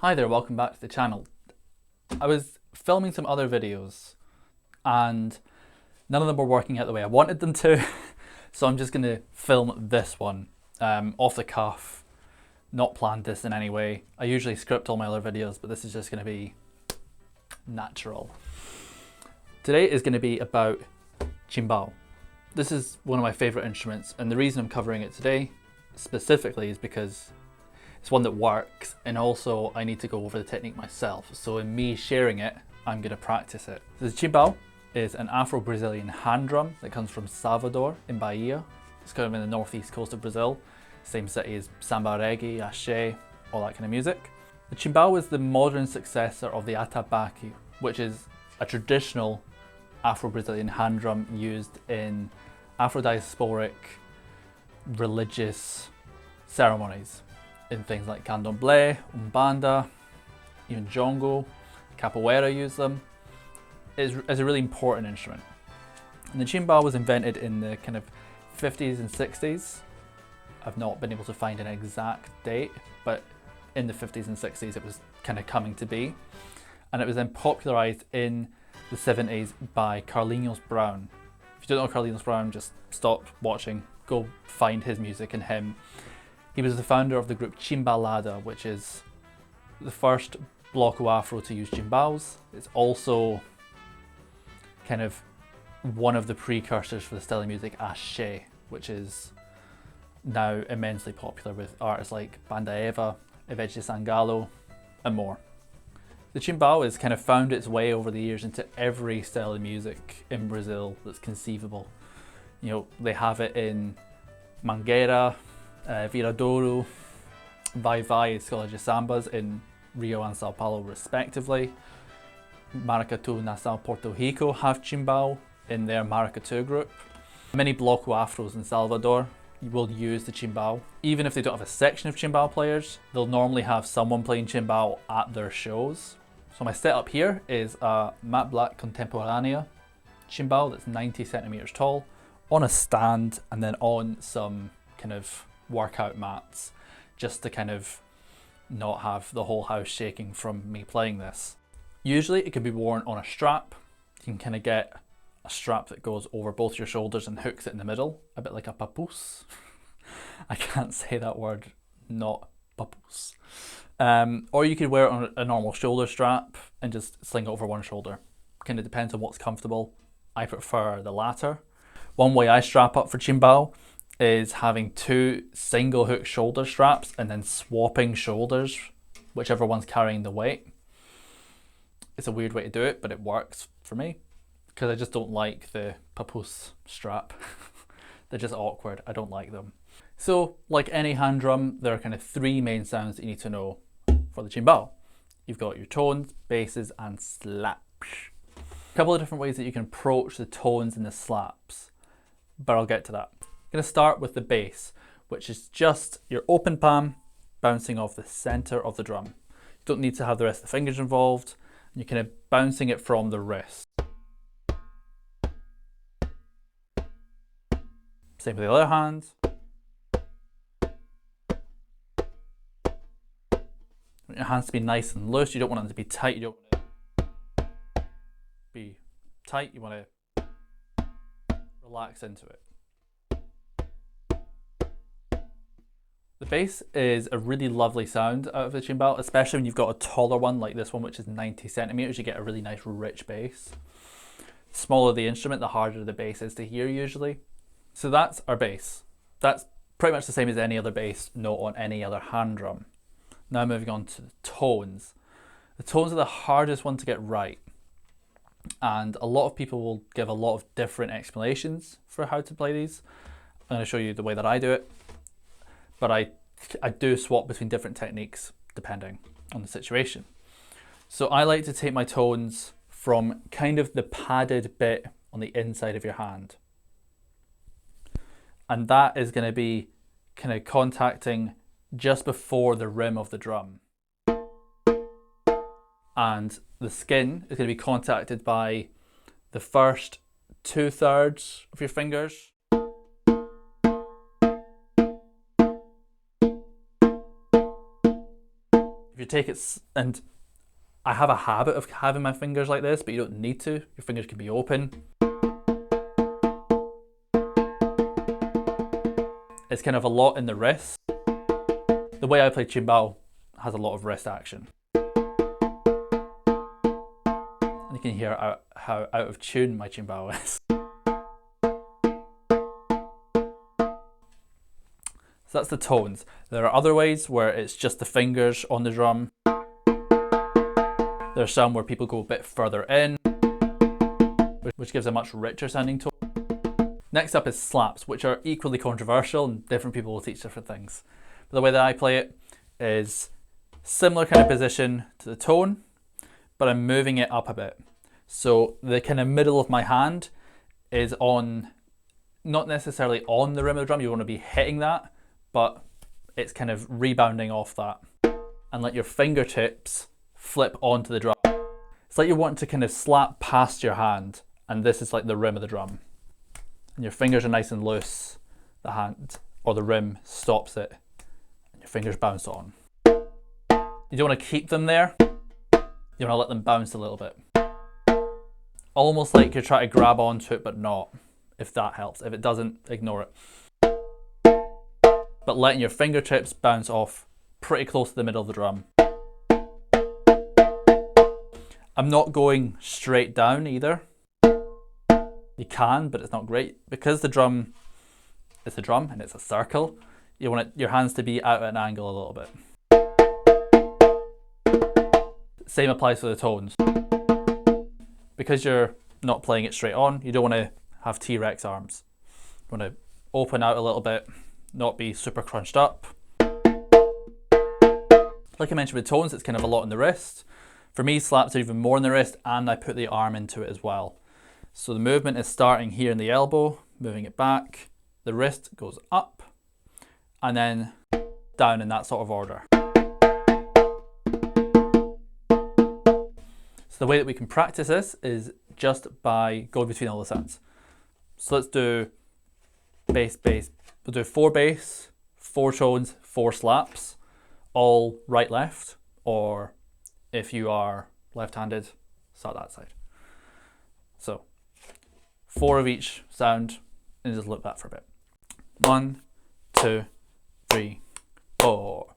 Hi there, welcome back to the channel. I was filming some other videos and none of them were working out the way I wanted them to, so I'm just going to film this one off the cuff, not planned this in any way. I usually script all my other videos, but this is just going to be natural. Today is going to be about Timbau. This is one of my favourite instruments, and the reason I'm covering it today specifically is because it's one that works, and also I need to go over the technique myself. So in me sharing it, I'm going to practice it. So the Timbau is an Afro-Brazilian hand drum that comes from Salvador in Bahia. It's kind of in the northeast coast of Brazil. Same city as Samba Reggae, Afoxé, all that kind of music. The Timbau is the modern successor of the Baque, which is a traditional Afro-Brazilian hand drum used in Afro-diasporic religious ceremonies, in things like candomblé, umbanda, even jongo, capoeira use them. It's a really important instrument. And the timbal was invented in the kind of 50s and 60s. I've not been able to find an exact date, but in the 50s and 60s it was kind of coming to be. And it was then popularized in the 70s by Carlinhos Brown. If you don't know Carlinhos Brown, just stop watching, go find his music and him. He was the founder of the group Timbalada, which is the first bloco afro to use timbaus. It's also kind of one of the precursors for the style of music Axé, which is now immensely popular with artists like Banda Eva, Ivete Sangalo, and more. The timbau has kind of found its way over the years into every style of music in Brazil that's conceivable. You know, they have it in Mangueira, Virado, Vai Escola de Sambas in Rio and Sao Paulo respectively. Maracatu, Nassau, Puerto Rico have timbau in their Maracatu group. Many bloco afros in Salvador will use the timbau. Even if they don't have a section of timbau players, they'll normally have someone playing timbau at their shows. So my setup here is a matte black contemporanea timbau that's 90 centimeters tall on a stand, and then on some kind of workout mats, just to kind of not have the whole house shaking from me playing this. Usually it can be worn on a strap. You can kind of get a strap that goes over both your shoulders and hooks it in the middle, a bit like a papoose. I can't say that word, not papoose. Or you could wear it on a normal shoulder strap and just sling it over one shoulder. Kind of depends on what's comfortable. I prefer the latter. One way I strap up for timbau is having two single hook shoulder straps and then swapping shoulders, whichever one's carrying the weight. It's a weird way to do it, but it works for me because I just don't like the papoose strap. They're just awkward. I don't like them. So like any hand drum, there are kind of three main sounds that you need to know for the timbau. You've got your tones, basses, and slaps. A couple of different ways that you can approach the tones and the slaps, but I'll get to that. I'm going to start with the bass, which is just your open palm bouncing off the center of the drum. You don't need to have the rest of the fingers involved. You're kind of bouncing it from the wrist. Same with the other hand. You want your hands to be nice and loose. You don't want them to be tight. You don't want to be tight. You want to relax into it. The bass is a really lovely sound out of the timbal, especially when you've got a taller one like this one, which is 90 centimeters. You get a really nice rich bass. The smaller the instrument, the harder the bass is to hear usually. So that's our bass. That's pretty much the same as any other bass note on any other hand drum. Now moving on to the tones. The tones are the hardest one to get right. And a lot of people will give a lot of different explanations for how to play these. I'm going to show you the way that I do it. But I do swap between different techniques depending on the situation. So I like to take my tones from kind of the padded bit on the inside of your hand. And that is going to be kind of contacting just before the rim of the drum. And the skin is going to be contacted by the first 2/3 of your fingers. you take it, and I have a habit of having my fingers like this, but you don't need to. Your fingers can be open. It's kind of a lot in the wrist. The way I play Timbau has a lot of wrist action. And you can hear how out of tune my Timbau is. So that's the tones. There are other ways where it's just the fingers on the drum. There's some where people go a bit further in, which gives a much richer sounding tone. Next up is slaps, which are equally controversial and different people will teach different things. But the way that I play it is similar kind of position to the tone, but I'm moving it up a bit. So the kind of middle of my hand is on, not necessarily on the rim of the drum, you want to be hitting that, but it's kind of rebounding off that. And let your fingertips flip onto the drum. It's like you want to kind of slap past your hand, and this is like the rim of the drum. And your fingers are nice and loose, the hand or the rim stops it, and your fingers bounce on. You don't want to keep them there, you want to let them bounce a little bit. Almost like you're trying to grab onto it but not, if that helps. If it doesn't, ignore it. But letting your fingertips bounce off pretty close to the middle of the drum. I'm not going straight down either. You can, but it's not great. Because the drum is a drum and it's a circle, you want your hands to be out at an angle a little bit. Same applies for the tones. Because you're not playing it straight on, you don't want to have T-Rex arms. You want to open out a little bit, not be super crunched up. Like I mentioned with tones, it's kind of a lot in the wrist. For me, slaps are even more in the wrist, and I put the arm into it as well. So the movement is starting here in the elbow, moving it back, the wrist goes up, and then down in that sort of order. So the way that we can practice this is just by going between all the sounds. So let's do bass, bass. We'll do 4 bass, 4 tones, 4 slaps, all right, left, or if you are left-handed, start that side. So 4 of each sound, and just loop that for a bit. 1, 2, 3, 4.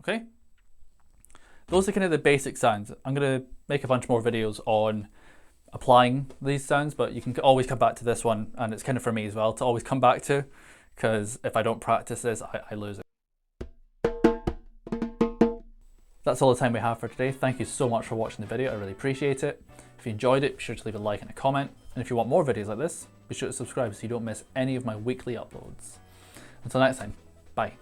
Okay, those are kind of the basic sounds. I'm going to make a bunch more videos on applying these sounds, but you can always come back to this one, and it's kind of for me as well to always come back to, because if I don't practice this, I lose it. That's all the time we have for today. Thank you so much for watching the video, I really appreciate it. If you enjoyed it, be sure to leave a like and a comment, and if you want more videos like this, be sure to subscribe so you don't miss any of my weekly uploads. Until next time, bye.